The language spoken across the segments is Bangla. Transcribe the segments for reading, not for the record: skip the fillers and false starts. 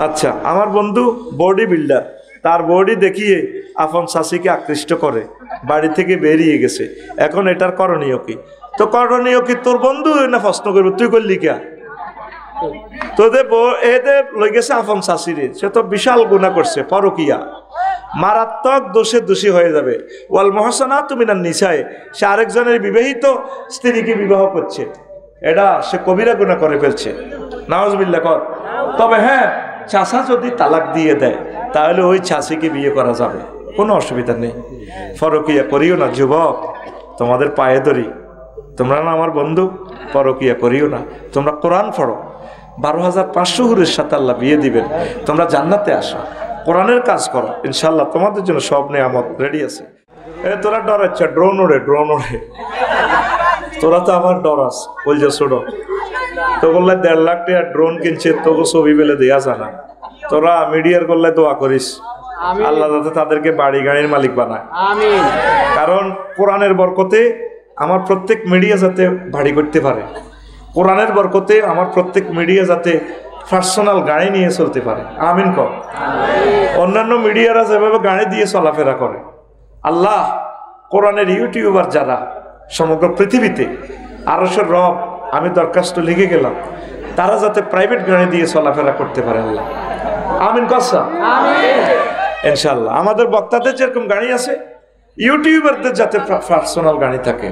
আচ্ছা, আমার বন্ধু বডি বিল্ডার, তার বডি দেখিয়ে আপন শাশিকে আকৃষ্ট করে, বাড়ি থেকে বেরিয়ে গেছে। এখন এটার করণীয় কি? তো করণীয় কি তোর বন্ধু না প্রশ্ন করবে, তুই করলি কে? তোদের এদের লই গেছে আপন শাশিরে, সে তো বিশাল গুনাহ করছে, পরকিয়া, মারাত্মক দোষে দোষী হয়ে যাবে। ওয়াল মুহসানাতু মিনান নিসায়ে, সে আরেকজনের বিবাহিত স্ত্রীকে বিবাহ করছে, এটা সে কবিরা গুনাহ করে ফেলছে। নাউজুবিল্লাহ কর। তবে হ্যাঁ, চাচা যদি তালাক দিয়ে দেয় তাহলে ওই চাচিকে বিয়ে করা যাবে, কোনো অসুবিধা নেই। পরকিয়া করিও না যুবক, তোমাদের পায়ে ধরি, তোমরা না আমার বন্ধু, পরকিয়া করিও না। তোমরা কোরআন পড়ো, 12,500 হুরের সাথে আল্লাহ বিয়ে দিবেন। তোমরা জান্নাতে আসো, কোরআনের কাজ করো, ইনশাল্লাহ তোমাদের জন্য সব নেয়ামত রেডি আছে। তোরা ডরাচ্ছ, ড্রোন ওড়ে, ড্রোন ওড়ে, তোরা তো আমার ডরাস বলছে ছোট, তো বললে 1.5 লাখ টাকা ড্রোন কিনছে, তোকে ছবি পেলে দেয়া জানা। তোরা মিডিয়ার করলে দোয়া করিস আল্লাহ যাতে তাদেরকে বাড়ি গাড়ির মালিক বানায়, কারণ কোরআনের বরকতে আমার প্রত্যেক মিডিয়া যাতে বাড়ি করতে পারে, কোরআনের বরকতে আমার প্রত্যেক মিডিয়া যাতে পার্সোনাল গাড়ি নিয়ে চলতে পারে। আমিন কর। অন্যান্য মিডিয়ারা যেভাবে গাড়ি দিয়ে চলাফেরা করে, আল্লাহ কোরআনের ইউটিউবার যারা সমগ্র পৃথিবীতে, আরশের রব, আমি দরখাস্ত লিখে গেলাম, তারা যাতে প্রাইভেট গাড়ি দিয়ে চলাফেরা করতে পারে। আল্লাহ আমিন কসা, ইনশাআল্লাহ। আমাদের বক্তাদের যেরকম গাড়ি আছে, ইউটিউবারদের যাতে পার্সোনাল গাড়ি থাকে।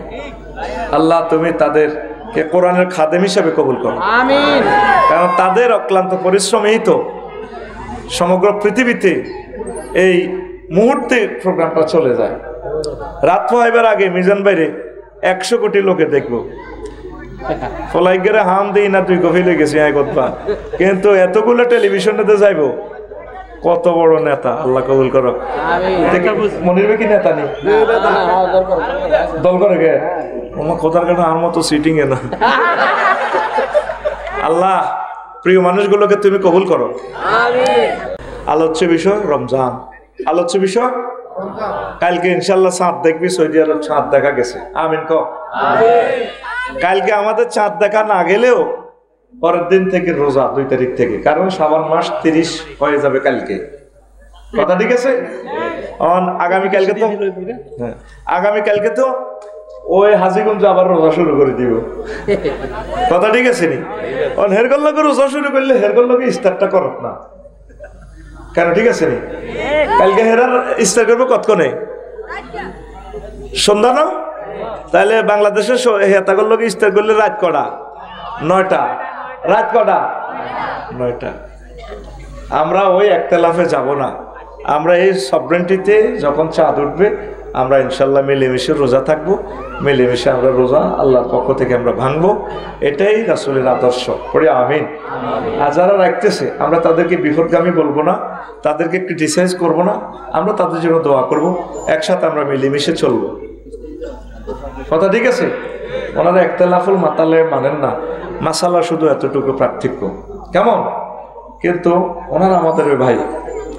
আল্লাহ তুমি তাদেরকে কোরআনের খাদেম হিসেবে কবুল করো, আমিন। কারণ তাদের অক্লান্ত পরিশ্রমেই তো সমগ্র পৃথিবীতে এই মুহূর্তে প্রোগ্রামটা চলে যায়। রাত পোহাইবার আগে মিজান বাইরে 100 কোটি লোকে দেখবো, ফলাইগেরে হাম দিই না, তুই কফিলে গেছি একবা, কিন্তু এতগুলো টেলিভিশনেতে যাইব, কত বড় নেতা, আল্লাহ কবুল করো। মনির কি নেতা নেই, দল করে গে আমার কোথার কারণে আমার মতো সিটিং এ না। আল্লাহ প্রিয় মানুষগুলোকে তুমি কবুল করো। আলোচ্য বিষয় রমজান, আলোচ্য বিষয় কালকে ইনশাল্লাহ চাঁদ দেখবি, সৌদি আরব চাঁদ দেখা গেছে, আমিন ক। কালকে আমাদের চাঁদ দেখা না গেলেও পরের দিন থেকে রোজা, 2 তারিখ থেকে, কারণ শ্রাবণ মাস 30 হয়ে যাবে কালকে, কথা ঠিক আছে। আগামীকালকে তো আগামীকালকে তো ওই হাজিগঞ্জ আবার রোজা শুরু করে দিব, কথা ঠিক আছে নি। হেরগল লোকের রোজা শুরু করলে হেরগল লোকে ইস্তারটা করত না, কেন ঠিক আছে নি। কালকে হেরার ইস্তার করবো কতক্ষণে, সন্ধ্যা না, তাহলে বাংলাদেশে হেতাগর লোকে ইস্তার করলে রাত কটা, 9টা, রাত কটা, 9টা। আমরা ওই একতলাফে যাব না, আমরা এই সবরেন্টিতে যখন চাঁদ উঠবে আমরা ইনশাল্লাহ মিলেমিশে রোজা থাকবো, মিলেমিশে আমরা রোজা আল্লাহর পক্ষ থেকে আমরা ভাঙবো, এটাই রাসূলের আদর্শ। পড়ি আমিন। আর যারা রাখতেছে আমরা তাদেরকে বিপদগামী বলবো না, তাদেরকে ক্রিটিসাইজ করবো না, আমরা তাদের জন্য দোয়া করব, একসাথে আমরা মিলেমিশে চলবো, কথা ঠিক আছে। ওনারা একতলাফুল মাতালে মানেন না, মাসালা শুধু এতটুকু পার্থক্য, কেমন, কিন্তু ওনারা আমাদের ভাই,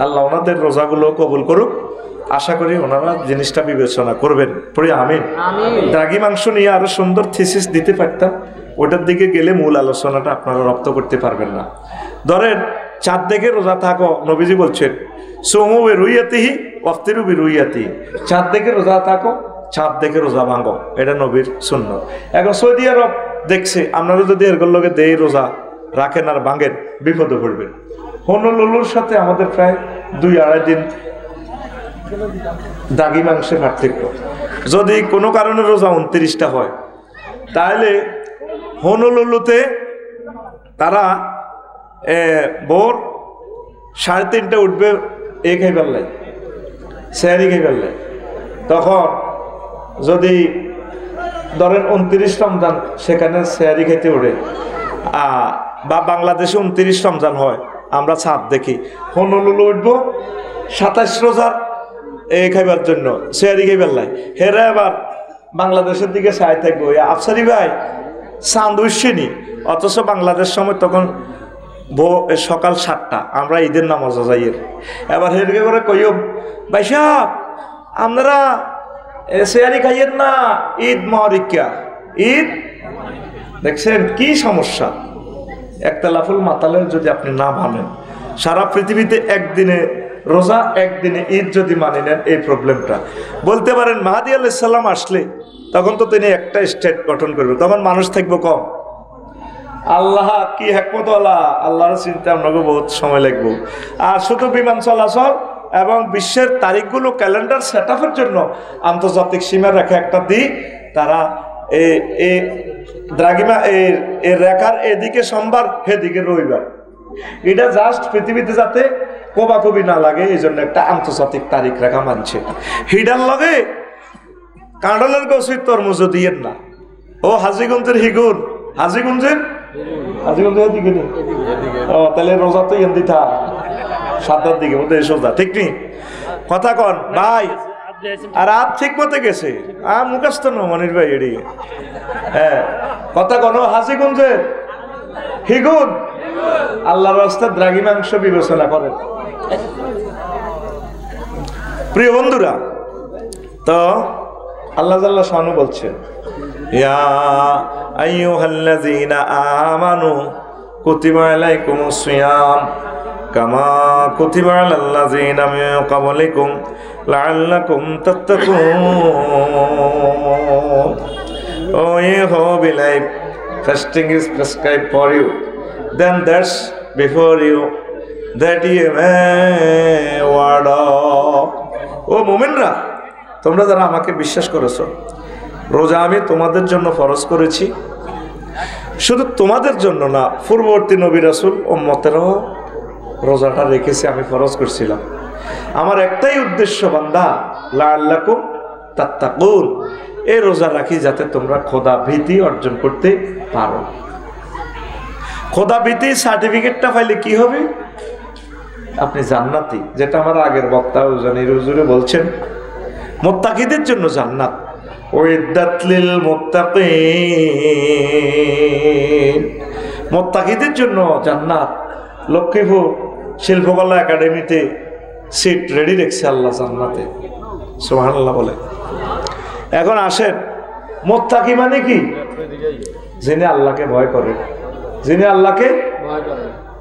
আল্লাহ ওনাদের রোজাগুলো কবুল করুক। আশা করি ওনারা জিনিসটা বিবেচনা করবেন, পড়ি আমিন। দাগি মাংস নিয়ে আরো সুন্দর থিসিস দিতে পারতাম, ওটার দিকে গেলে মূল আলোচনাটা আপনারা রপ্ত করতে পারবেন না। ধরেন চাঁদ দেখে রোজা থাকো, নবীজি বলছেন সুমু বিরুইয়াতিহি ওয়াফতিরু বিরুইয়াতিহি, চাঁদ দেখে রোজা থাকো, চাঁদ দেখে রোজা ভাঙো, এটা নবীর সুন্নাত। এখন সৌদি আরব দেখছে, আপনারা যদি এরগুলোর লগে দেই রোজা রাখেন আর ভাঙেন, বিপদে পড়বেন। হনুলুলুর সাথে আমাদের প্রায় 2-2.5 দিন দাগি মাংসের পার্থক্য। যদি কোনো কারণে রোজা 29টা হয়, তাহলে হনুলুলুতে তারা ভোর 3:30 উঠবে, এ খাইবার লাই, সেহারি খাইবার লাই। তখন যদি ধরেন 29 রমজান সেখানে সেহারি খাইতে উঠে, বা বাংলাদেশে 29 রমজান হয়, আমরা চাঁদ দেখি, হনুলুলু উঠবো 27 রোজার এ খাইবার জন্য, সেহারি খাইবার লাই। হেরা আবার বাংলাদেশের দিকে চাই থাকবো, আফসারি ভাই চাঁদ উঠছেনি, অথচ বাংলাদেশ সময় তখন সকাল 7টা, আমরা ঈদের নামাজ যাইয়ের। এবার হেরকে করে কইও ভাই সাহেব আপনারা সেহারি খাইয়েন না, ঈদ মহরিকা, ঈদ। দেখছেন কি সমস্যা, একতলাফুল মাতালের যদি আপনি না ভাবেন, সারা পৃথিবীতে একদিনে রোজা একদিনে ঈদ যদি মানি নেন, এই প্রবলেমটা বলতে পারেন মাহাদি আলাইহিস সালাম আসলে তখন তো তিনি একটা স্টেট গঠন করবে, তখন মানুষ থাকবো কম। আল্লাহ কি হিকমতওয়ালা, আল্লাহর চিন্তা আপনাকে বহুত সময় লাগবে। আর শুধু বিমান চলাচল এবং বিশ্বের তারিখগুলো ক্যালেন্ডার সেট আপের জন্য আন্তর্জাতিক সীমা রেখা একটা দিই, তারা এই দ্রাঘিমা এই রেখার এদিকে সোমবার সেদিকে রবিবার, এটা জাস্ট পৃথিবীতে যাতে কোবাকবি না লাগে এই জন্য একটা আন্তর্জাতিক তারিখ রেখা মানছে। হিডার লগে কাঁডলের গছির তরমুজ দিয়েন না। ও হাজিগঞ্জের হিগুন, হাজিগঞ্জের দিকে নেই, ও তাহলে রোজা তো এন দিতা 7টার দিকে মধ্যে সোজা, ঠিক নেই কথা কন ভাই। আর রাত ঠিক মতে গেছে মুখস্থ ন মনির ভাই এড়ি, হ্যাঁ কথা কন। হাজিগঞ্জের হিগুন আল্লাহর রাস্তায় দ্রাঘিমাংশ বিবেচনা করেন। প্রিয় বন্ধুরা, তো আল্লাহ জাল্লা শানু বলছেন, ইয়া আইয়ুহাল্লাযীনা আমানু কুতিবা আলাইকুমুস সিয়াম কামা কুতিবা আলাল্লাযীনা মিন ক্বাবলিকুম লাআল্লাকুম তাত্তাকুন। O you who believe, fasting is prescribed for you, then that's before you, that you may ward off. ও মুমিনরা, তোমরা যারা আমাকে বিশ্বাস করেছো, রোজা আমি তোমাদের জন্য ফরজ করেছি। শুধু তোমাদের জন্য না, পূর্ববর্তী নবী রাসূল উম্মতেরও রোজাটা রেখেছি, আমি ফরজ করছিলাম। আমার একটাই উদ্দেশ্য বান্দা, লাআল্লাকুম তাত্তাকুন, এই রোজা রাখি যাতে তোমরা খোদা ভীতি অর্জন করতে পারো। খোদা ভীতি সার্টিফিকেটটা পাইলে কি হবে? আপনি জান্নাতি, যেটা আমার আগের বক্তা উজানির হুজুরে বলছেন, মুত্তাকিদের জন্য জান্নাত। উইদ্দাত লিল মুত্তাকিন, মুত্তাকিদের জন্য জান্নাত। লক্ষ্মীপুর শিল্পকলা একাডেমিতে সিট রেডি রেখেছে আল্লাহ জান্নাতে, সুবহানাল্লাহ বলে। এখন আসেন, মুত্তাকি মানে কি? যিনি আল্লাহকে ভয় করে, যিনি আল্লাহকে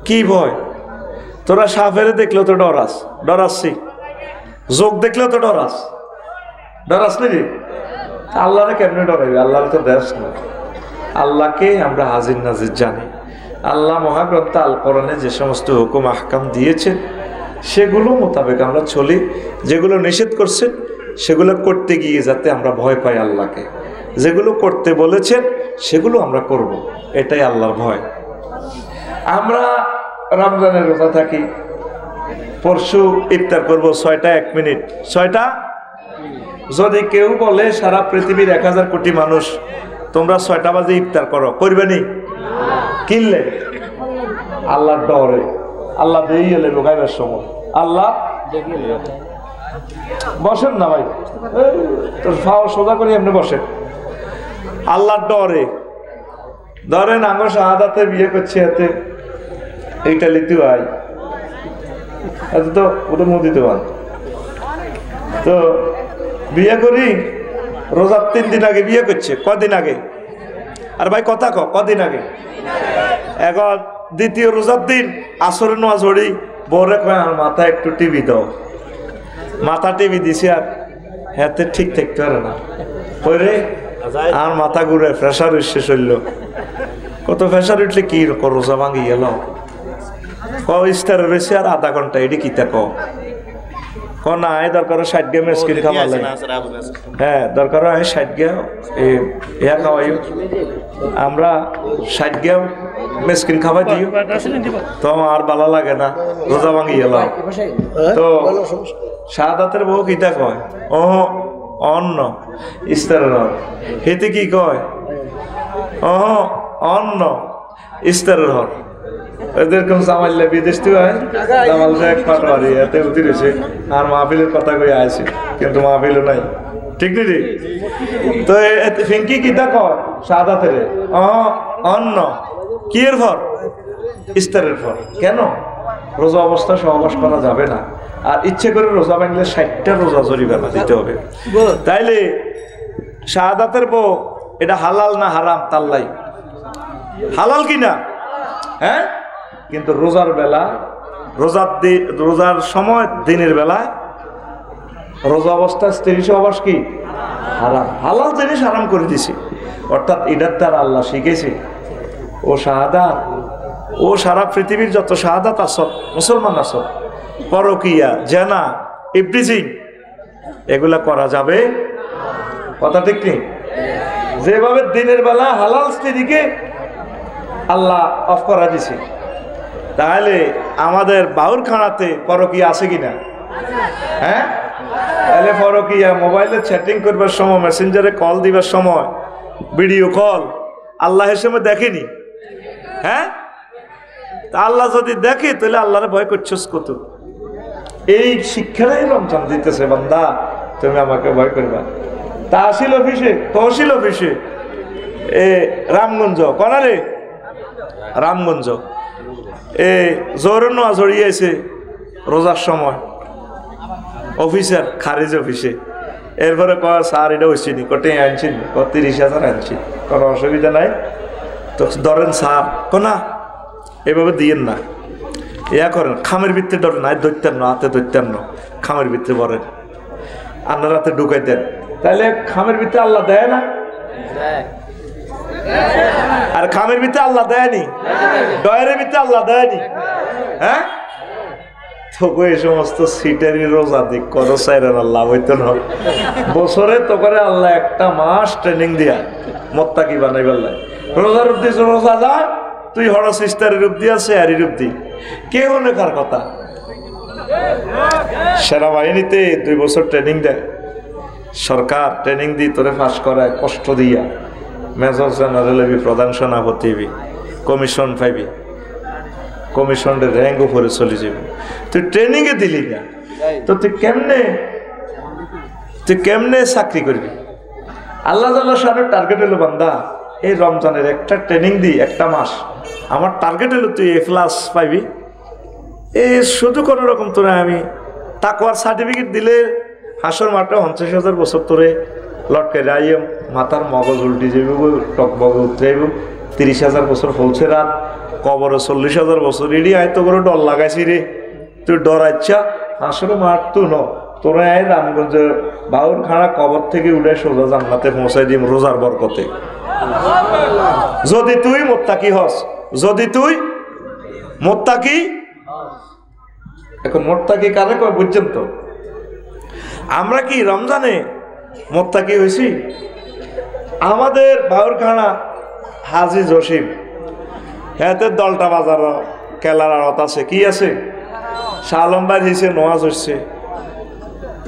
কি ভয়? তোরা সাপেরে দেখলেও তো ডরাস, ডরাসছি। যোগ দেখলেও তো ডরাস, ডরাস নাকি? আল্লাহরে কেমনে ডরাইবে? আল্লাহর তো দেশ না। আল্লাহকে আমরা হাজির নাজির জানি। আল্লাহ মহাগ্রন্থ আল কোরআনে যে সমস্ত হুকুম আহকাম দিয়েছেন সেগুলো মোতাবেক আমরা চলি। যেগুলো নিষেধ করছেন সেগুলো করতে গিয়ে যাতে আমরা ভয় পাই আল্লাহকে, যেগুলো করতে বলেছেন সেগুলো আমরা করব, এটাই আল্লাহর ভয়। আমরা রমজানের রোজা থাকি, পরশু ইফতার করব 6টা 1 মিনিট, 6টা। যদি কেউ বলে সারা পৃথিবীর 1000 কোটি মানুষ তোমরা 6টা বাজে ইফতার করো, করবে নি? কিনলে আল্লাহর ডরে, আল্লাহ দিয়ে এলে রোগাইবার সময় আল্লাহ বসেন না ভাই, তোর ফাও সোজা করে এমনি বসেন। আল্লাহর ডরে ধরেন আমার শাহাদাতে বিয়ে করছে, এতে এইটা লিতে হয়, এত তো ওটা মুদিতে পান। তো বিয়ে করি, রোজার 3 দিন আগে বিয়ে করছে, কদিন আগে? আর ভাই কথা কদিন আগে? এখন দ্বিতীয় রোজার দিন আসরে নামাজ পড়ি, বউরে কয় আর মাথা একটু টিভি দাও। মাথা টিভি দিছি, আর হাতে ঠিক থাকতে পারে না, পরে আর মাথা ঘুরে প্রেশার শেষ হইল। কত প্রেশার উঠলে কি রোজা ভাঙি গেল? ইস্তারে রয়েছে আর আধা ঘন্টা, এটি কিতা না দরকার 60 গা মেসকিন খাওয়া লাগে, হ্যাঁ দরকার হয় 60 গা ইয়া খাওয়াই, আমরা 60 গা মেসকিন খাওয়াই দিও, তো আর ভালো লাগে না, রোজা ভাঙি গেলাম। তো শাহাদাতের বউ কিতা কয়? ও অন্ন ইস্তারের হর, হেতে কি কয়? ও অন্ন ইস্তারের হর। এরকম সামাল্য বিদেশ থেকে জামাল সাহেব পাটোয়ারি এতে উঠি রয়েছে, আর মাহফিলের কথা কই আছে, কিন্তু মাহফিলও নাই, ঠিক নি? তো ফিঙ্কি কিতা কয় শাহাদাতের? অন্ন কি এর ফর? ইস্তারের ফর। কেন? রোজা অবস্থা সহবাস করা যাবে না, আর ইচ্ছে করে রোজা ভাঙলে 60টা রোজা জরিমানা দিতে হবে। তাইলে শাহাদাতের বউ এটা হালাল না হারাম? তাল্লাই হালাল কিনা? হ্যাঁ, কিন্তু রোজার বেলা রোজার সময় দিনের বেলায় রোজা অবস্থায় স্ত্রী সহবাস কি হারাম, হালাল জিনিস হারাম করে দিছে। অর্থাৎ এটার দ্বারা আল্লাহ শিখেছে ও শাহাদাত, ও সারা পৃথিবীর যত শাহাদাত আসত মুসলমান আসত, পরকিয়া, জেনা, ইভরিথিং এগুলা করা যাবে, কথা ঠিক নেই। যেভাবে দিনের বেলা হালাল স্ত্রীকে আল্লাহ অফ করা দিছে, তাহলে আমাদের বাউরখানাতে পরকিয়া আছে কিনা? হ্যাঁ, তাহলে পরকিয়া মোবাইলে চ্যাটিং করবার সময়, মেসেঞ্জারে কল দিবার সময়, ভিডিও কল আল্লাহের সময় দেখেনি। হ্যাঁ, তা আল্লাহ যদি দেখে তাহলে আল্লাহরে ভয় করছস কত? এই শিক্ষাটাই রমজান দিতেছে, বান্দা তুমি আমাকে ভয় করবা। তহসিল অফিসে রামগঞ্জ কনারে রামগঞ্জ জোরন্ন জড়িয়েছে রোজার সময় অফিসার খারিজ অফিসে। এরপরে কয় স্যার এটা হয়েছে নি, কটে আনছি 30,000 আনছি, কোনো অসুবিধা নাই তো ধরেন স্যার, না এভাবে দিয়েন না, ইয়া করেন, খামের ভিত্তে ধরেন, না ধরতেন না, হাতে ধরতেন না, খামের ভিত্তে বলেন, আপনার হাতে ঢুকাই দেন, তাহলে খামের ভিত্তে আল্লাহ দেয় না? আর খামের ভিত্তে আল্লাহ দেয়নি, ডয়ের ভিত্তে আল্লাহ দেয়নি। হ্যাঁ, তো এই সমস্ত সিটারি রোজা দিক করো চাইরেন আল্লাহ হইতো না। বছরে তো করে আল্লাহ একটা মাস ট্রেনিং দিয়া মোত্তাকি বানাই বললেন, রোজার রূপ দিয়েছ, রোজা যা তুই হর সিস্টারের রূপ দিয়া শেয়ারি রূপ দি, কেউ নেকার কথা। সেনাবাহিনীতে 2 বছর ট্রেনিং দেয় সরকার, ট্রেনিং দিয়ে তোরে ফাঁস করায় কষ্ট দিয়া, মেজর জেনারেল হবি, প্রধান সেনাপতি হবি, কমিশন পাইবি, কমিশনের র্যাঙ্ক উপরে চলে যাবে। তুই ট্রেনিংয়ে দিলি না তো তুই কেমনে চাকরি করবি? আল্লাহ সাহেবের টার্গেট হলো, বান্দা এই রমজানের একটা ট্রেনিং দিই 1 মাস, আমার টার্গেট হলো তুই A+ পাইবি। এই শুধু কোনো রকম তোরা আমি তাকওয়ার সার্টিফিকেট দিলে হাসর মাঠে 50,000 বছর তোরে লটকে রাইম, মাথার মগজ উল্টি যাইব, টক মগজ উঠে 30,000 বছর ফলছে রাত, কবরে 40,000 বছর, এডি আয় তো করে ডর লাগাইছি রে, তুই ডরাইচ্ছা হাসর মাঠ তো ন তোরা আয় রামগঞ্জে বাউর খানা কবর থেকে উঠে সোজা জান্নাতে পৌঁছাই দিম রোজার বরকতে। যদি তুই মোত্তাকি হস, যদি তুই মোত্তাকি, এখন মোত্তাকি কারে কয় বুঝছেন তো? আমরা কি রমজানে মোত্তাকি হয়েছি? আমাদের বাউরখানা হাজি জসিম এতে দলটা বাজার কেলার আড়ত আছে, কি আছে, শালম্বার হিসে নোয়াজ হচ্ছে,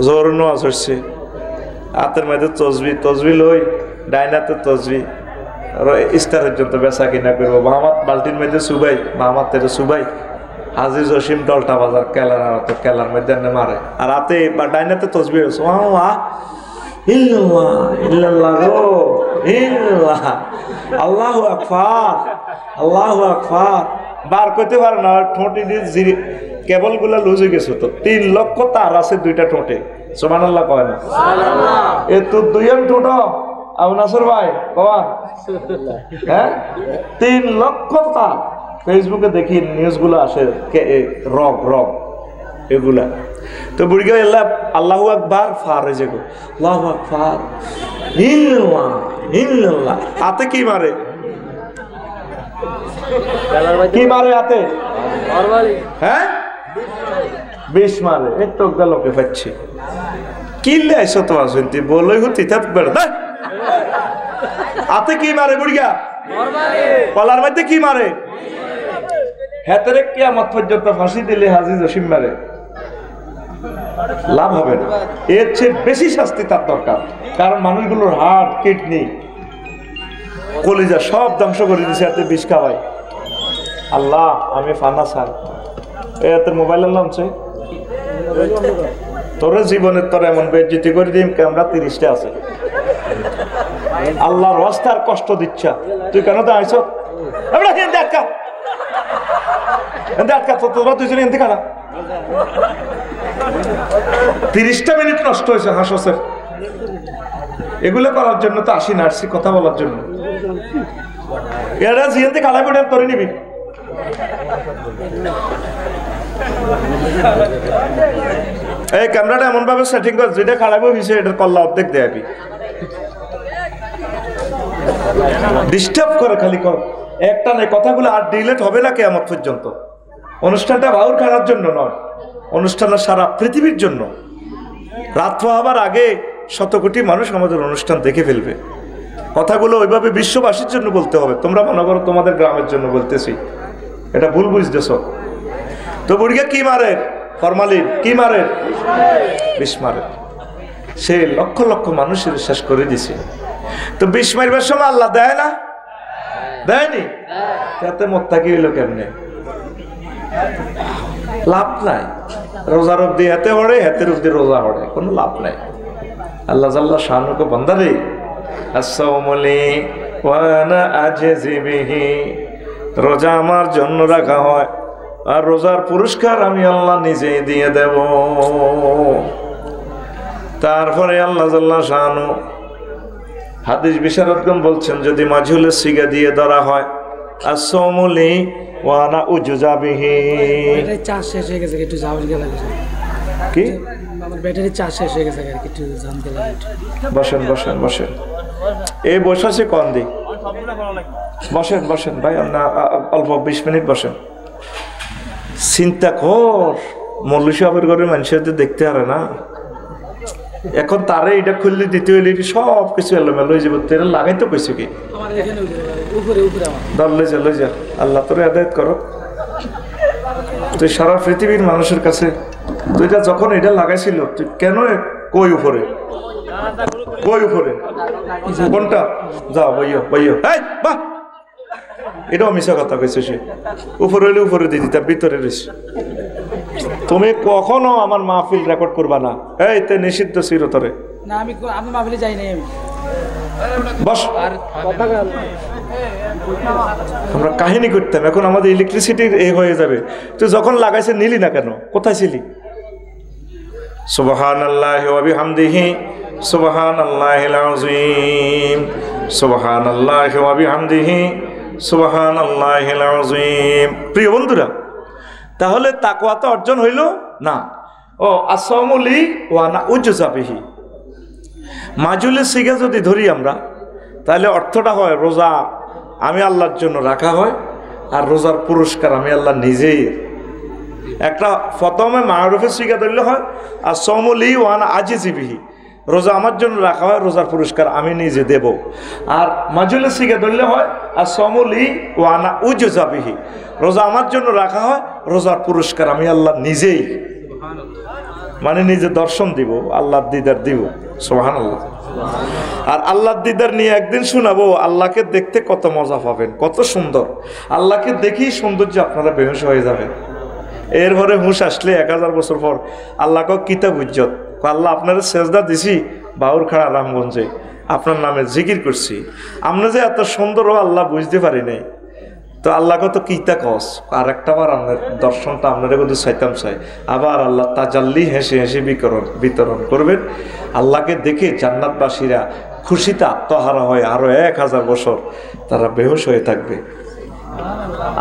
জোর নোয়াজ হচ্ছে, হাতের মধ্যে তসবি লই, ডাইনাতে তসবি ইস্তার পর্যন্ত বেচা কিনা করবো, মাহমাদ বাল্টির মধ্যে সুবাই, মাহমাদ থেকে সুবাই, হাজি জসিম দলটা বাজার কেলার আড়ত, কেলার মধ্যে মারে, আর হাতে বা ডাইনাতে তসবি হচ্ছে, আল্লাহু আকবার, আল্লাহু আকবার, বার করতে পারে না, ঠোঁটি দিয়ে কেবল গুলা লুজ হয়ে গেছে। তো 3 লক্ষ তার আছে 2টা ঠোঁটে, সুবহানাল্লাহ কয় না? এ তো 2 ঠোঁট আবু নাসর ভাই বাবা, হ্যাঁ 3 লক্ষ তার। ফেসবুকে দেখি নিউজগুলো আসে, রগ এগুলা। তো বুড়িকে এল্লা আল্লাহু আকবার ফার হয়ে যাবো, আল্লাহু আকবার, ইল্লাল্লাহ। হাতে কি মারে? কি মারে হাতে? হ্যাঁ, 20 মারে। এই তো লোকে পাচ্ছি কিনলে আইসো তো আসেন বলই হতি হাতে কি মারে? বুড়িয়া কলার মধ্যে কি মারে? হেতেরে কিয়ামত পর্যন্ত ফাঁসি দিলে হাজি জসিম মারে, লাভ হবে না, এর চেয়ে বেশি শাস্তি তার দরকার। কারণ মানুষগুলোর হার্ট, কিডনি, কলিজা সব ধ্বংস করে দিছে এতে বিষ খাওয়াই। আল্লাহ আমি ফানা সার এতে মোবাইলের নামছে তোর জীবনের তোর এমন বেজ্জিতি করে দিম, ক্যামেরা 30টা আছে, আল্লাহর রাস্তার কষ্ট দিচ্ছা তুই কেন তো আইস? তোরা দুজনে এনতে খারাপ 30টা মিনিট নষ্ট হয়েছে হাসছের। এগুলো করার জন্য তো আসি না, আসছি কথা বলার জন্য। এরা জিয়াতে কালা বেড়ে তরে নিবি এই ক্যামেরাটা এমন ভাবে সেটিং কর যেটা খারাপ হয়েছে এটার কল্লা অর্ধেক দেয়াবি, ডিস্টার্ব করে খালি কর একটা নেই, কথাগুলো আর ডিলেট হবে না কিয়ামত পর্যন্ত। অনুষ্ঠানটা বাউর খাওয়ার জন্য নয়, অনুষ্ঠানটা সারা পৃথিবীর জন্য। রাত হবার আগে শত কোটি মানুষ আমাদের অনুষ্ঠান দেখে ফেলবে। কথাগুলো ওইভাবে বিশ্ববাসীর জন্য বলতে হবে। তোমরা মনে করো তোমাদের গ্রামের জন্য বলতেছি, এটা ভুল বুঝতেছ। তো বুড়িকে কি মারে? ফরমালিন। কি মারে? বিষ মারে। সে লক্ষ লক্ষ মানুষের শেষ করে দিছে। তো বিষ মারবার সময় আল্লাহ দেয় না? দেয়নি? তাতে মোত্তাকি হইল কেমনে? লাভ নাই। রোজার অব্দি হাতে হড়ে, হাতের অব্দি রোজা হড়ে, কোনো লাভ নাই। আল্লাহ জাল্লাহ শানুকে বান্দারে আসসালামুলি ওয়ানা আজজি বিহি, রোজা আমার জন্য রাখা হয় আর রোজার পুরস্কার আমি আল্লাহ নিজেই দিয়ে দেব। তারপরে আল্লাহ জাল্লাহ শানু হাদিস বিশারদগণ বলছেন, যদি মাজহুলের সিগা দিয়ে ধরা হয় আসসালামুলি ওয়ানা উজজা বিহি। চার্জ শেষ হয়ে গেছে, একটু যাওয়ার গেলে কি আমার ব্যাটারি চার্জ শেষ হয়ে গেছে, একটু জানতে লাগে। বসেন বসেন বসেন, এই বসাছে কন দি, বসেন বসেন ভাই, অল্প 20 মিনিট বসেন। চিন্তা কর, মৌলভী সাহেবের ঘরে মানুষের দেখতে পারে না, এখন তারে এটা খুললে দিতে হইলে সব কিছু এলোমেলো হয়ে যাবে। তেল লাগাইতে কইছে কি লই যা, আল্লাহ তোর আদায়ত করো। তুই সারা পৃথিবীর মানুষের কাছে তুই এটা যখন এটা লাগাইছিল, তুই কেন কই উপরে কই উপরে কোনটা? যাও বইও বইও, বাহ এটাও মিশা কথা কইছে। সে উপরে হইলে উপরে দিদি, তার ভিতরে রয়েছে। তুমি কখনো আমার মাহফিল রেকর্ড করবা না, এই তে নিষিদ্ধ চিরতরে। না আমি মাহফিলে যাই নাই। আমি বস, আমরা কাহিনী করতাম, এখন আমাদের ইলেকট্রিসিটির এ হয়ে যাবে। তুই যখন লাগাইছে নিলি না কেন? কোথায় ছিলি? সুবহানাল্লাহি ওয়া বিহামদিহি সুবহানাল্লাহিল আযীম, সুবহানাল্লাহি ওয়া বিহামদিহি সুবহানাল্লাহিল আযীম। প্রিয় বন্ধুরা, তাহলে তাকওয়া তো অর্জন হইল না। ও আসসালামুলি ওয়া না উজজা বিহি, মাজুলের সিগা যদি ধরি আমরা, তাহলে অর্থটা হয় রোজা আমি আল্লাহর জন্য রাখা হয় আর রোজার পুরস্কার আমি আল্লাহ নিজেই। একটা প্রথমে মারুফের সিগা ধরলে হয় আসসালামুলি ওয়া না আজিজি বিহি, রোজা আমার জন্য রাখা হয়, রোজার পুরস্কার আমি নিজে দেব। আর মাজুলের সিগা ধরলে হয় আসসালামুলি ওয়া না উজজা বিহি, রোজা আমার জন্য রাখা হয়, রোজার পুরস্কার আমি আল্লাহ নিজেই, মানে নিজে দর্শন দিব, আল্লাহর দিদার দিব। সুবহানাল্লাহ। আর আল্লাহর দিদার নিয়ে একদিন শোনাবো, আল্লাহকে দেখতে কত মজা পাবেন, কত সুন্দর। আল্লাহকে দেখেই সৌন্দর্য আপনারা বেহুশ হয়ে যাবেন। এরপরে হুঁশ আসলে 1000 বছর পর আল্লাহকে কিতাব উজ্জত, আল্লাহ আপনার সেজদা দিছি বাউরখাড়া রামগঞ্জে, আপনার নামে জিকির করছি, আমরা যে এত সুন্দর ও আল্লাহ বুঝতে পারি নাই। তো আল্লাহকে তো কিতা কস, আর একটা বার আপনার দর্শনটা আপনারা কিন্তু চাইতাম চাই। আবার আল্লাহ তাজাল্লি হেসে হেসে বিতরণ করবেন। আল্লাহকে দেখে জান্নাতবাসীরা খুশিতে আত্মহারা হয়, আরো 1000 বছর তারা বেহুশ হয়ে থাকবে।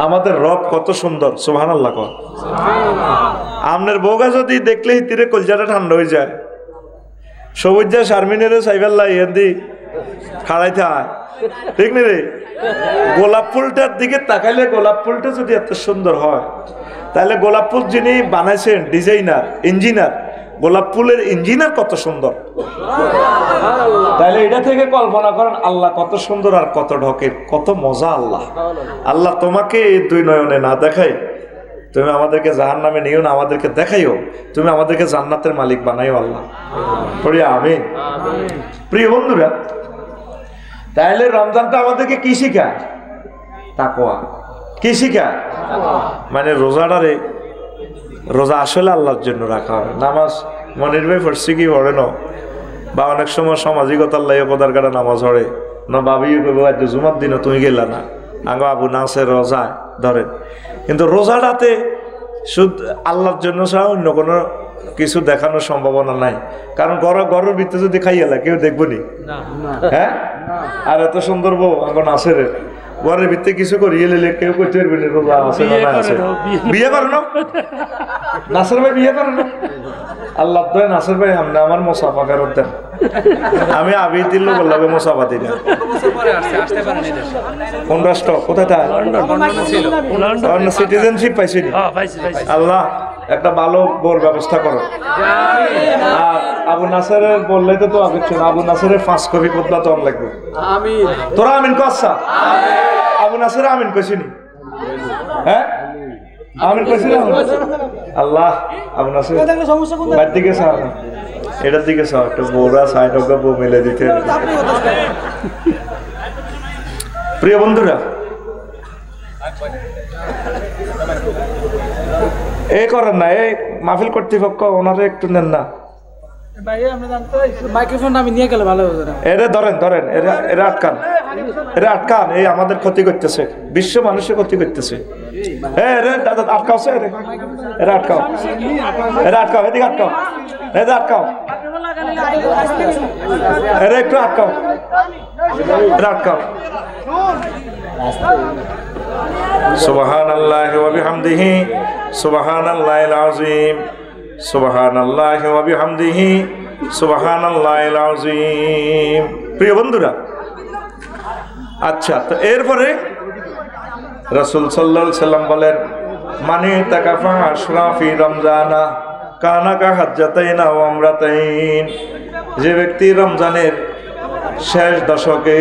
আমাদের রব কত সুন্দর, সুবহানাল্লাহ। আপনার বউগা যদি দেখলেই তীরে কলজাটা ঠান্ডা হয়ে যায়, সবুজ যা শারমিনের সাইবাল্লাহ ইয়েদি খাড়াই থায়, ঠিক নি রে? গোলাপ ফুলটার দিকে তাকাইলে গোলাপ ফুলটা যদি এত সুন্দর হয়, তাহলে গোলাপ ফুল যিনি বানাইছেন ডিজাইনার ইঞ্জিনিয়ার, গোলাপ ফুলের ইঞ্জিনিয়ার কত সুন্দর। তাহলে এটা থেকে কল্পনা করেন আল্লাহ কত সুন্দর আর কত ঢকের, কত মজা। আল্লাহ আল্লাহ তোমাকে এই 2 নয়নে না দেখাই, তুমি আমাদেরকে জাহান্নামে নিও না, আমাদেরকে দেখাইও, তুমি আমাদেরকে জান্নাতের মালিক বানাইও আল্লাহ। পড়ি আমিন। প্রিয় বন্ধুরা, তাহলে রমজানটা আমাদেরকে কি শিখায়? তাকওয়া। কি শিখায়? মানে রোজাটারে, রোজা আসলে আল্লাহর জন্য রাখা হয়। নামাজ মনির ভাই পড়ছি কি পড়ে না, বা অনেক সময় সামাজিকতার লাগে কোদার কাটা নামাজ পড়ে না, ভাবিও কইব আজ জুমার দিনও তুমি গেলা না, আগে আবু নাসের রোজা ধরেন। কিন্তু রোজাটাতে শুধু আল্লাহর জন্য ছাড়া অন্য কোনো কিছু দেখানোর সম্ভাবনা নাই। কারণ ঘরের ভিতরে যদি খাইয়ালা কেউ দেখবো নি, হ্যাঁ? আর এত সুন্দর বউ আঙ্গ নাসের, ঘরের ভিতরে কিছু করিয়ে নিলে কেউ করতে পারবে না, রোজা আছে না না আছে। বিয়ে করো না নাসির ভাই, বিয়ে করো না। আল্লাহ তো নাসির ভাই আমরা আমার মোসাফা ফেরত দেন। আমি আবি দিল বললাম মোসাফা দিই না। কোন রাষ্ট্র কোথায় সিটিজেনশিপ পাইছি? আল্লাহ একটা ভালো বোর ব্যবস্থা করো। আর আবু নাসেরের বললে তো আগে ছিল, আবু নাসেরের 5 কপি কোথা তো লাগবে। তোরা আমিন কচ্ছা আবু নাসের আমিন কইছিনি? হ্যাঁ আমিন কইছিল। আল্লাহ আবু নাসের বাড়ির দিকে চা, এটার দিকে চা, একটা বউরা সাইড হোক বউ মিলে দিতে। প্রিয় বন্ধুরা, এই করেন না, এই মাহফিল কর্তৃপক্ষ ওনারে একটু নেন না। মাইক্রোফোনটা আমি নিয়ে গেলে ভালো হবে না। এরা ধরেন ধরেন, এরা আটকান, এরা আটকান। এই আমাদের ক্ষতি করতেছে, বিশ্ব মানুষের ক্ষতি করতেছে। হ্যাঁ রে দাদা আটকাও, এরা আটকাও, এরা আটকাও, এদিকে আটকাও, এদের আটকাও, এরা একটু আটকাও, এরা আটকাও। সুবহানাল্লাহি ওয়া বিহামদিহি সুবহানাল্লাহিল আযীম সুবহানাল্লাহি ওয়া বিহামদিহি সুবহানাল্লাহিল আযীম। প্রিয় বন্ধুরা, আচ্ছা, তো এরপরে রাসূল সাল্লাল্লাহু আলাইহি সাল্লাম বলেন, মানি তাকাফা আশরাফি রমজানা কানা কা হাজ্জাতাইনা ওয়া আমরাতাইন। যে ব্যক্তি রমজানের শেষ দশকে,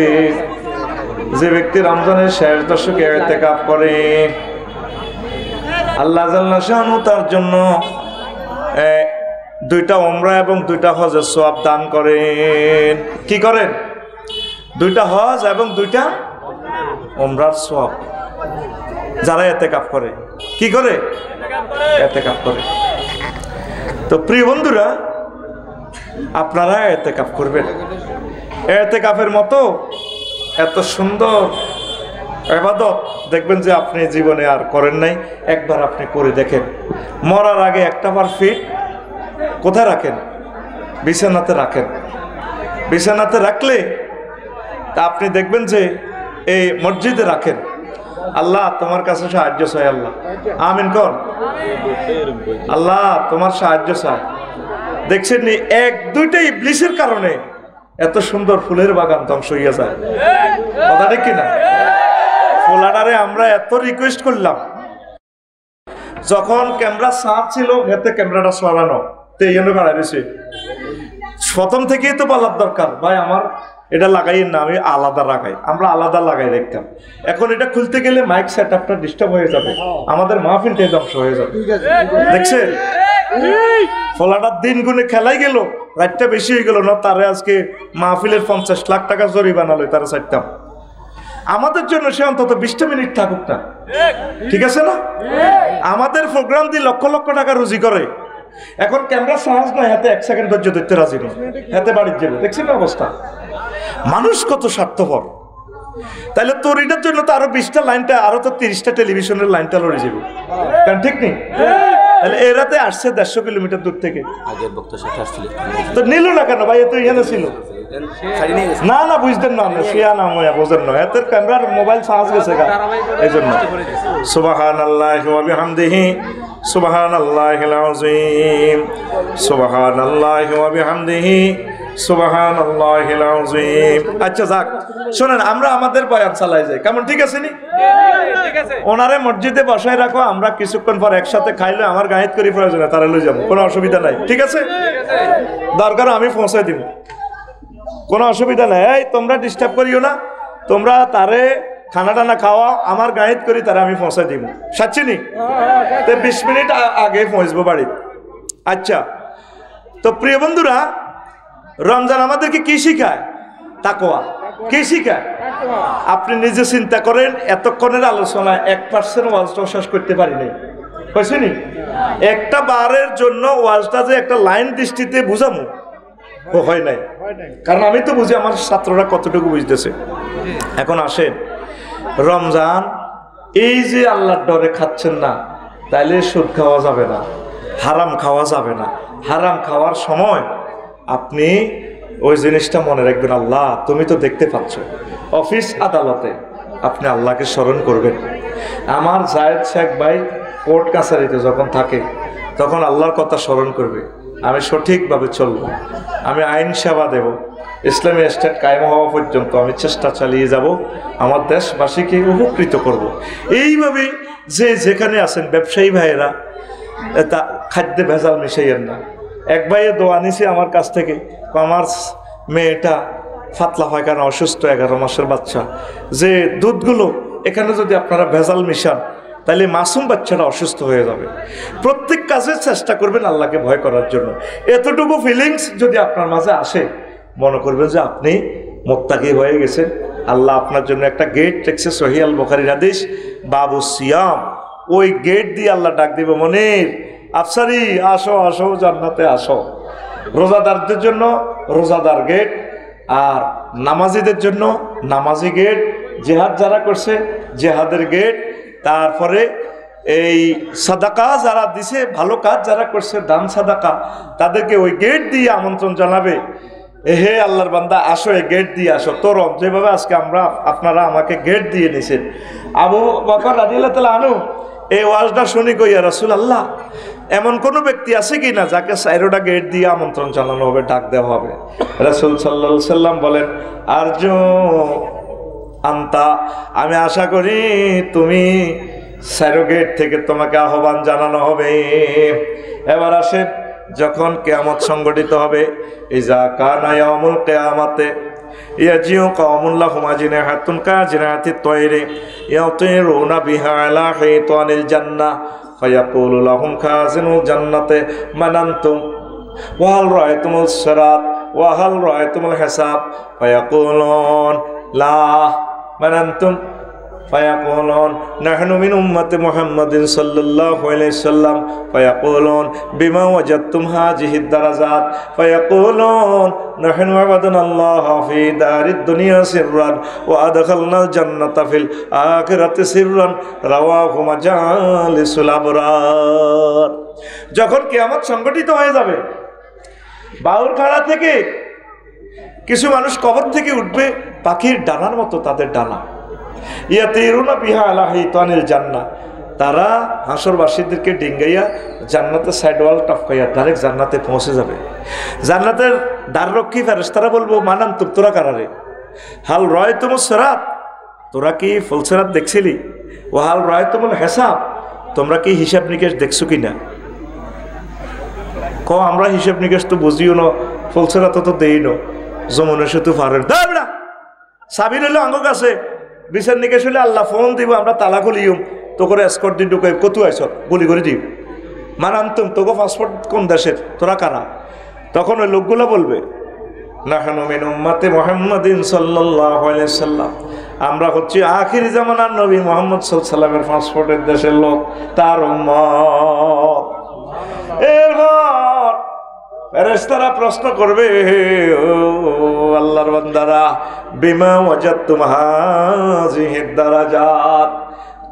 যে ব্যক্তি রমজানের শেষ দশকে ইতিকাফ করে, আল্লাহ জাল্লা শানু তার জন্য 2টা উমরা এবং 2টা হজের সওয়াব দান করেন। কি করেন? 2টা হজ এবং 2টা উমরার সওয়াব যারা ইতিকাফ করে। কি করে? ইতিকাফ করে। তো প্রিয় বন্ধুরা, আপনারা ইতিকাফ করবেন। ইতিকাফের মতো এত সুন্দর ইবাদত দেখবেন যে আপনি জীবনে আর করেন নাই। একবার আপনি করে দেখেন। মরার আগে একটা বার ফিট কোথায় রাখেন? বিছানাতে রাখেন। বিছানাতে রাখলে তা আপনি দেখবেন যে এই মসজিদে রাখেন। আল্লাহ তোমার কাছে সাহায্য চাই। আল্লাহ আমিন কর। আল্লাহ তোমার সাহায্য চাই। দেখছেন নি, 1-2টা ইবলিসের কারণে এত সুন্দর ফুলের বাগান ধ্বংস হইয়া যায়। কথা ঠিক কিনা? ফুলাডারে আমরা এত রিকোয়েস্ট করলাম, যখন ক্যামেরা সাপ ছিল এতে ক্যামেরাটা সরানো, তো এই জন্য কাড়া রয়েছে। প্রথম থেকেই তো বলার দরকার, ভাই আমার এটা লাগাই না, আমি আলাদা লাগাই। আমরা আলাদা লাগাই দেখতাম। এখন এটা খুলতে গেলে মাইক সেট আপটা ডিস্টার্ব হয়ে যাবে, আমাদের মাহফিলটাই ধ্বংস হয়ে যাবে। দেখছেন ফলাটার দিন গুনে খেলাই গেল, রাতটা বেশি হয়ে গেল না, তারে আজকে মাহফিলের 50 লাখ টাকা জরিমানা লই তারা চাইতাম। আমাদের জন্য সে অন্তত 20টা মিনিট থাকুক না, ঠিক আছে না? আমাদের প্রোগ্রাম দিয়ে লক্ষ লক্ষ টাকা রুজি করে। এখন ক্যামেরা সাহস নয়, হাতে 1 সেকেন্ড ধৈর্য ধরতে রাজি নয়, হাতে বাড়ির যাবে। দেখছেন না অবস্থা? মানুষ কত স্বার্থপর। তাহলে তোর এটার জন্য তো আরো 20টা লাইনটা, আরো তো 30টা টেলিভিশনের লাইনটা লড়ে যাবে, কারণ ঠিক নেই? তাহলে এরাতে আসছে 150 কিলোমিটার দূর থেকে, তো নিল না কেন ভাই? এত এখানে ছিল না, না বুঝতেন না, শিয়া নাম হইয়া বোঝেন না, এত ক্যামেরার মোবাইল চার্জ গেছে গা, এই জন্য। সুবহানাল্লাহি ওয়া বিহামদিহি সুবহানাল্লাহিল আযীম সুবহানাল্লাহি ওয়া বিহামদিহি সুবহানাল্লাহিল আযীম। আচ্ছা যাক, শুনেন, আমরা আমাদের বয়ান চালাই যাই, কেমন? ঠিক আছে নি? ওনারে মসজিদে বসায় রাখো, আমরা কিছুক্ষণ পর একসাথে খাইলে আমার গায়েত করি প্রয়োজনে তারা লই যাবো, কোনো অসুবিধা নাই, ঠিক আছে? দরকার আমি পৌঁছাই দিব, কোনো অসুবিধা নাই। এই তোমরা ডিস্টার্ব করিও না, তোমরা তারে খানা টানা খাওয়া, আমার গায়েত করি তারা আমি পৌঁছাই দিব, সাচ্ছিনি? 20 মিনিট আগে পৌঁছবো বাড়ি। আচ্ছা, তো প্রিয় বন্ধুরা, রমজান আমাদেরকে কি শিখায়? তাকওয়া। কি শিখায়? আপনি নিজে চিন্তা করেন, এতক্ষণের আলোচনায় 1% ওয়াজটা শেষ করতে পারি নাই, বুঝছেনি? একটা বারের জন্য ওয়াজটা যে একটা লাইন দৃষ্টিতে বুঝামু হয় নাই, কারণ আমি তো বুঝি আমার ছাত্ররা কতটুকু বুঝতেছে। এখন আসেন, রমজান এই যে আল্লাহর ডরে খাচ্ছেন না, তাইলে সুদ খাওয়া যাবে না, হারাম খাওয়া যাবে না। হারাম খাওয়ার সময় আপনি ওই জিনিসটা মনে রাখবেন, আল্লাহ তুমি তো দেখতে পাচ্ছ, অফিস আদালতে আপনি আল্লাহকে স্মরণ করবেন। আমার জায়েদ শেখ ভাই কোর্ট কাছারিতে যখন থাকে তখন আল্লাহর কথা স্মরণ করবে, আমি সঠিকভাবে চলব, আমি আইন সেবা দেব, ইসলামী স্টেট কায়েম হওয়া পর্যন্ত আমি চেষ্টা চালিয়ে যাব, আমার দেশবাসীকে উপকৃত করব। এইভাবেই যে যেখানে আছেন ব্যবসায়ী ভাইয়েরা, তা খাদ্যে ভেজাল মিশাইয়েন না। এক ভাইয়ে দোয়া নিছে আমার কাছ থেকে, আমার মেয়েটা ফাতলা পায়খানা, অসুস্থ, 11 মাসের বাচ্চা, যে দুধগুলো এখানে যদি আপনারা ভেজাল মিশান তাহলে মাসুম বাচ্চারা অসুস্থ হয়ে যাবে। প্রত্যেক কাজে চেষ্টা করবেন আল্লাহকে ভয় করার জন্য। এতটুকু ফিলিংস যদি আপনার মাঝে আসে, মনে করবেন যে আপনি মোত্তাকি হয়ে গেছেন। আল্লাহ আপনার জন্য একটা গেট রেখেছে, সহিহ আল বুখারীর হাদিস, বাবু সিয়াম। ওই গেট দিয়ে আল্লাহ ডাক দিবে, মনির আফসারি আসো আসো, জান্নাতে আসো। রোজাদারদের জন্য রোজাদার গেট, আর নামাজিদের জন্য নামাজি গেট, জেহাদ যারা করছে জেহাদের গেট, তারপরে এই সাদাকা যারা দিছে, ভালো কাজ যারা করছে, দান সাদাকা, তাদেরকে ওই গেট দিয়ে আমন্ত্রণ জানাবে, হে আল্লাহর বান্দা আসো, এই গেট দিয়ে আসো। তোরম যেভাবে আজকে আপনারা আমাকে গেট দিয়ে নিছেন। আবু বকর রাদিয়াল্লাহু তাআলা আনহু এই ওয়াজটা শুনি কই, ইয়া রাসূলুল্লাহ, এমন কোনো ব্যক্তি আছে কি না যাকে 4টা গেট দিয়ে আমন্ত্রণ জানানো হবে, ডাক দেওয়া হবে? রাসূল সাল্লাল্লাহু আলাইহি সাল্লাম বলেন, আরজু আন্তা, আমি আশা করি তুমি 4 গেট থেকে তোমাকে আহ্বান জানানো হবে। এবার আসেন, যখন কিয়ামত সংগঠিত হবে, ইজা কানা ইয়াউমুল কিয়ামাতে ইয়াজিউ কওমুন লাহুম আজনিহাতুন কাজিনাতিত তায়রি ইয়াতিরুনা বিহা আলা হাইতানিল জান্নাহ ফায়াকুলু লাহুম খাজিনুল জান্নাতি মান আনতুম ওয়া হাল রাআইতুমুস সিরাত ওয়া হাল রাআইতুমুল হিসাব ফায়াকুলুন লা মান আনতুম ফায়াকুলুন নাহনু মিন উম্মতি মুহাম্মাদিন সাল্লাল্লাহু আলাইহি সাল্লাম ফায়াকুলুন বিমা ওয়াজাদতুম হাযিহিদ দারাজাত ফায়াকুলুন নাহনু আবাদনাল্লাহ ফি দারিদ দুনিয়া সিররান ওয়া আদখালনাল জান্নাতা ফিল আখিরাতি সিররান রাওয়াহু মাজালিসুল আবরার। যখন কিয়ামত সংগঠিত হয়ে যাবে, বাউরখানা থেকে কিছু মানুষ কবর থেকে উঠবে, পাখির ডানার মতো তাদের ডানা, ইয়াতিরুনা বিহা আলা হাইতানিল জান্নাহ, তারা হাসরবাসীদেরকে ডিঙ্গাইয়া জান্নাতের সাইড ওয়াল টপকাইয়া ডাইরেক্ট জান্নাতে পৌঁছে যাবে। জান্নাতের দ্বাররক্ষী ফেরেশতারা বলবো, মানান তোরা কারারে, হাল রাআইতুমুস সিরাত, তোরা কি ফুলসিরাত দেখছিলি? ও হাল রাআইতুমুল হিসাব, তোমরা কি হিসাব নিকেশ দেখছো কিনা? আমরা হিসাব নিকেশ তো বুঝিও না, ফুলসিরাত তো দেই না, যমুনা সেতু পারেন না, সাবির হলো আঙ্গ কাছে, বিচার নিকেশ হলে আল্লাহ ফোন দিব, আমরা তালা খুলিও, তো করে এসকর্ট দিন ঢুকে, কত আইস গুলি করে দিই, মানান্তুম তোকে পাসপোর্ট কোন দেশের, তোরা কারা? তখন ওই লোকগুলো বলবে, নাহনু মিন উম্মতি মুহাম্মাদিন সাল্লাল্লাহু আলাইহি সাল্লাম, আমরা হচ্ছি আখিরি জামানার নবী মুহাম্মদ সাল্লাল্লাহু আলাইহি সাল্লামের পাসপোর্টের দেশের লোক, তার উম্মত। এরপর ফেরেশতারা প্রশ্ন করবে, ও আল্লাহর বান্দারা, বিমা ওয়াজাদতুম হাযিহিদ দারাজাত,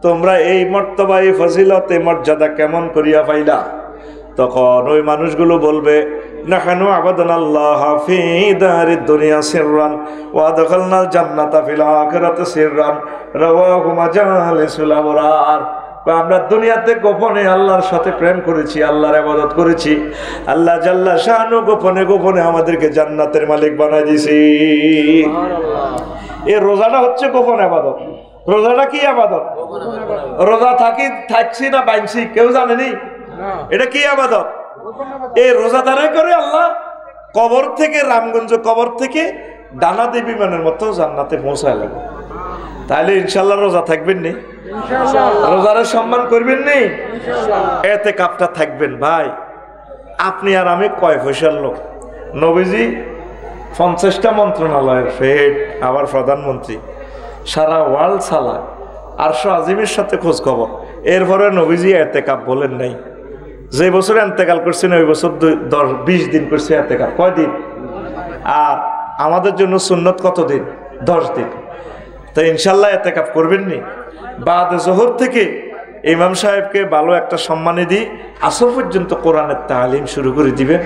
তোমরা এই মর্তবা, এই ফজিলত, এই মর্যাদা কেমন করিয়া পাইলা? তখন ওই মানুষগুলো বলবে, নাহনু আবাদনাল্লাহ ফি দারিদ দুনিয়া সিররান ওয়া আদখালনাল জান্নাতা ফিল আখিরাতি সিররান রাওয়াহু মাজালিসুল আবরার। আমরা দুনিয়াতে গোপনে আল্লাহর সাথে প্রেম করেছি, আল্লাহর ইবাদত করেছি, আল্লাহ জাল্লা শানু গোপনে গোপনে আমাদেরকে জান্নাতের মালিক বানাই দিয়েছি। এই রোজাটা হচ্ছে গোপন ইবাদত। রোজাটা কি ইবাদত? রোজা থাকছি না বাইনছি কেউ জানেনি, এটা কি ইবাদত? এই রোজাদারে করে আল্লাহ কবর থেকে, রামগঞ্জ কবর থেকে ডানা দিয়ে বিমানের মতো জান্নাতে পৌঁছায় লাগবে। তাহলে ইনশাল্লাহ রোজা থাকবেন নি? রোজারের সম্মান করবেন নি? এতে কাপটা থাকবেন। ভাই আপনি আর আমি কয় পয়সার লোক? নবীজি 50টা মন্ত্রণালয়ের হেড, আবার প্রধানমন্ত্রী, সারা ওয়ার্ল্ড চালায়, আরশো আজিমের সাথে খোঁজ খবর। এরপরে নবীজি এতেকাপ বলেন নাই। যে বছর এন্তেকাল করছেন ওই বছর 20 দিন করছে এতেকাপ। কয় দিন? আর আমাদের জন্য সুন্নত কত দিন? 10 দিন। তো ইনশাল্লাহ এতেকাপ করবেন নি? বাদ জোহর থেকে ইমাম সাহেবকে ভালো একটা সম্মানী দিই, আসর পর্যন্ত কোরআনের তালিম শুরু করে দিবেন,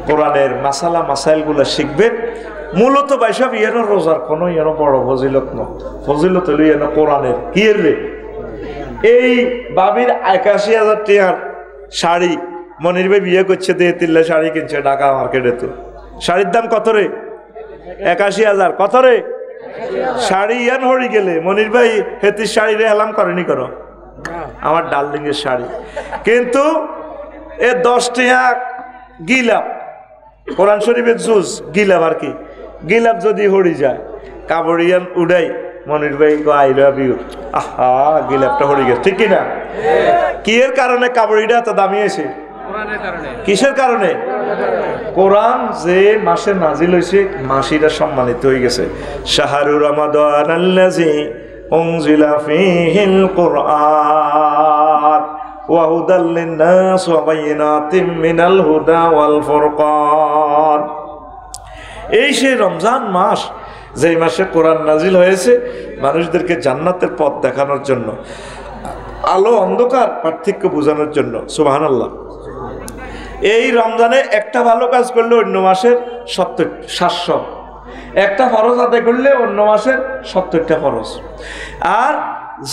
কোরআনের মাসাইলগুলো শিখবেন, মূলত বাইসব ইয়ানো রোজার কোনো ইয়ানো বড় ফজিলত ন, ফজিলত হইল ইয়ানো কোরআনের কি রে। এই বাবির ৮১,০০০ টাকার শাড়ি মনির ভাই বিয়ে করছে, দিয়ে তিল্লা শাড়ি কিনছে ঢাকা মার্কেটে। তো শাড়ির দাম কত রে? ৮১,০০০। কত রে? শাড়ি ইয়ান হরি গেলে মনির ভাই হেতির শাড়ি রে হেলাম করেনি করো, আমার ডার্লিং এর শাড়ি। কিন্তু এ ১০ টাকা গিলাপ, কোরআন শরীফের জুজ গিলাপ আর কি, গিলাপ যদি হরি যায় কাবড়িয়ান উড়াই মনির ভাই আই লাভ ইউ, আহা গিলাপটা হরি গেছে, ঠিক কিনা? কি এর কারণে কাবড়িটা এত দামি আছে? কিসের কারণে? কোরআন যে মাসে নাজিল হয়েছে মাসিটা সম্মানিত হয়ে গেছে। শাহরুর রমাদান আল্লাযী উনজিলা ফীহিল কুরআন ওয়া হুদাল লিন-নাস ওয়া বায়িনাতিম মিনাল হুদা ওয়াল ফুরকান। এই সেই রমজান মাস, যেই মাসে কোরআন নাজিল হয়েছে মানুষদেরকে জান্নাতের পথ দেখানোর জন্য, আলো অন্ধকার পার্থক্য বোঝানোর জন্য। সুবহানাল্লাহ। এই রমজানে একটা ভালো কাজ করলে অন্য মাসের ৭০ একটা ফরজ আদায় করলে অন্য মাসের ৭০টা ফরজ। আর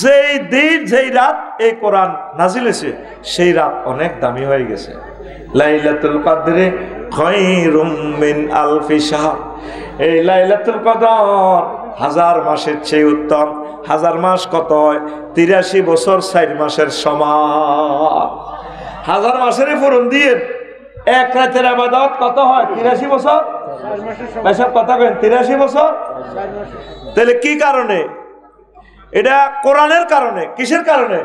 যেই দিন যেই রাত এই কোরআন নাজিল হয়েছে সেই রাত অনেক দামি হয়ে গেছে। লাইলাতুল কদরে খায়রুম মিন আলফি শাহর। এই লাইলাতুল কদর ১০০০ মাসের চেয়ে উত্তম। ১০০০ মাস কত হয়? ৮৩ বছর ৪ মাসের সমান। ১০০০ মাসের পূরণ দিয়ে এক রাতের ইবাদত কত হয়? ৮৩ বছর। এসব কথা কেন? ৮৩ বছর। তাহলে কি কারণে? এটা কোরআনের কারণে। কিসের কারণে?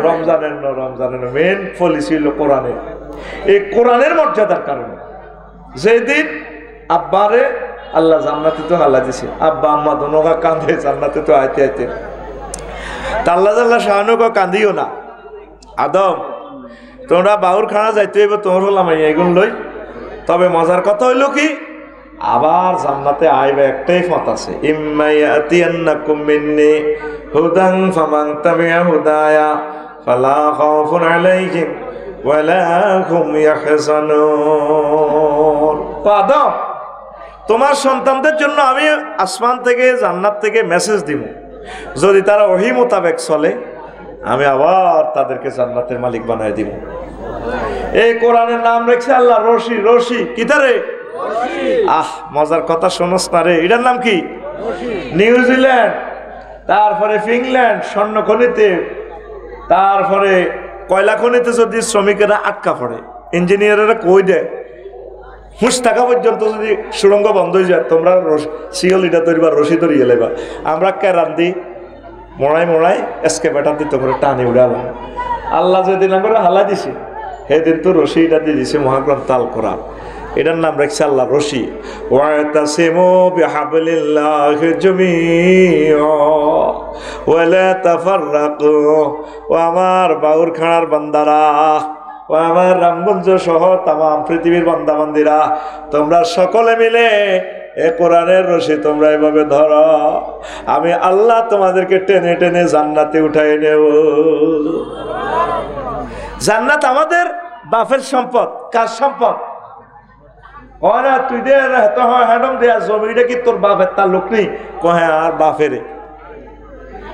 রমজানের রমজানের মেন পলিসি হলো কোরআনের। এই কোরআনের মর্যাদার কারণে। যেদিন আব্বারে আল্লাহ জান্নাতে তো হাল্লা দিছে, আব্বা আম্মা দোনোগা কাঁদে জান্নাতে তো আইতে আইতে, তা আল্লাহ জাল্লাহ শাহানুকে কান্দিও না। আদম তোমরা বাউর খানা যাইতে হইব, তোমার হলাম এগুন লই। তবে মজার কথা হইল কি, আবার জান্নাতে আইবে একটাই পথ আছে, ইম্মায়াতিয়ান্নাকুম মিন্নি হুদান ফামান তাবিআ হুদায়া ফালা খাউফুন আলাইহিম ওয়ালা হুম ইয়াহজানুন। আদম তোমার সন্তানদের জন্য আমি আসমান থেকে জান্নাত থেকে মেসেজ দিব, যদি তারা ওহী মোতাবেক চলে আমি আবার তাদেরকে জান্নাতের মালিক বানায় দিব। এই কোরআনের নাম রেখেছে আল্লাহ রশি। রশি কিতারে? আহ মজার কথা শোনস না রে, এটার নাম কি? নিউজিল্যান্ড, তারপরে ফিনল্যান্ড স্বর্ণ খনিতে, তারপরে কয়লা খনিতে যদি শ্রমিকেরা আটকা পড়ে ইঞ্জিনিয়ারেরা কই দেয় হুঁশ থাকা পর্যন্ত যদি সুড়ঙ্গ বন্ধ হয়ে যায়, তোমরা শিওল এটা তৈরি বা রশি ধরিয়ে লেবা, আমরা কেরান দিই মড়াই মড়াই এসকেপেটার দিতে করে টানি উড়ালাম। আল্লাহ যেদিন করে হালা দিছে সেদিন তো রশি এটা দিয়ে দিছে মহাগ্রন্থ আল কোরআন। এটার নাম রেখেছে আল্লাহ রশি। ওয়াতাসিমু বিহাবলিল্লাহি জামিআ ওয়ালা তাফাররাকু। ও আমার বাউরখানার বান্দারা, ও আমার রামগঞ্জ সহ তামাম পৃথিবীর বান্দা বান্দিরা, তোমরা সকলে মিলে এ কোরআনের রশি তোমরা এভাবে ধরো, আমি আল্লাহ তোমাদেরকে টেনে টেনে জান্নাতে উঠাই নেব। জান্নাত আমাদের বাপের সম্পদ। কার সম্পদ? না তুই দে হ্যাডম দেয়া জমিটা কি তোর বাপের? তার লোক নেই কহে আর বাপের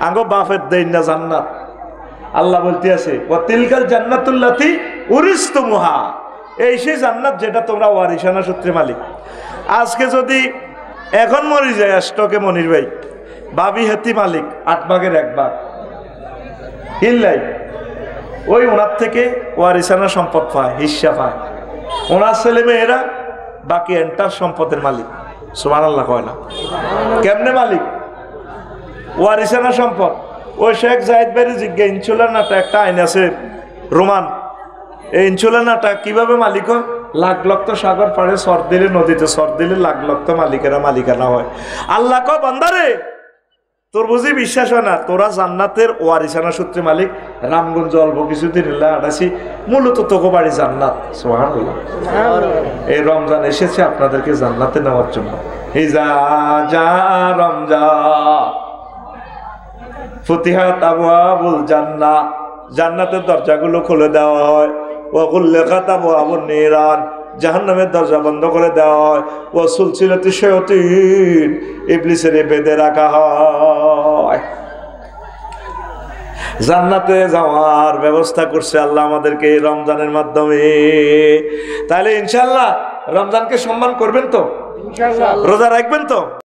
আঙ্গো বাপের দেই না জান্নাত। আল্লাহ বলতে আছে ও তিলকাল জান্নাতুল্লাতি উরিসতুমুহা, এই সেই জান্নাত যেটা তোমরা ওয়ারিসানা সূত্রে মালিক। আজকে যদি এখন মরি যায় স্টকে মনির ভাই ভাবি হেতি মালিক ৮ ভাগের ১ ভাগ হিল্লাই, ওই ওনার থেকে ওয়ারিসানা সম্পদ পায়, হিস্সা পায়। ওনার ছেলে মেয়েরা বাকি এন্টার সম্পদের মালিক। সুবহানাল্লাহ কয় না? কেমনে মালিক? ওয়ারিসানা সম্পদ। ওই শেখ জাহিদ ভাইয়ের জিজ্ঞা ইনসুলানাটা একটা আইন আছে রোমান, এই ইনসুলানাটা কিভাবে মালিক হয়? লাখ লক্ষ সাগর পাড়ে সর দিলে, নদীতে সর দিলে লাখ লক্ষ মালিকেরা মালিকানা হয়। আল্লাহ কয় বান্দারে তোর বুঝি বিশ্বাস হয় না? তোরা জান্নাতের ওয়ারিসানা সূত্রে মালিক। রামগঞ্জ অল্প কিছুদিন আটাছি, মূলত তোকে বাড়ি জান্নাত। সুবহানাল্লাহ। এই রমজান এসেছে আপনাদেরকে জান্নাতে নেওয়ার জন্য। ইজা জা রমজান ফুতিহাত আবওয়াবুল জান্নাহ, জান্নাতের দরজাগুলো খুলে দেওয়া হয়। ওয়া গুল্লিকাত আবওয়াবুন নিরান, জাহান্নামের দরজা বন্ধ করে দেওয়া হয়, ও সুলসিলাতি শায়াতিন, ইবলিসের বেঁধে রাখা হয়। জান্নাতে যাওয়ার ব্যবস্থা করছে আল্লাহ আমাদেরকে এই রমজানের মাধ্যমে। তাহলে ইনশাআল্লাহ রমজানকে সম্মান করবেন তো, রোজা রাখবেন তো।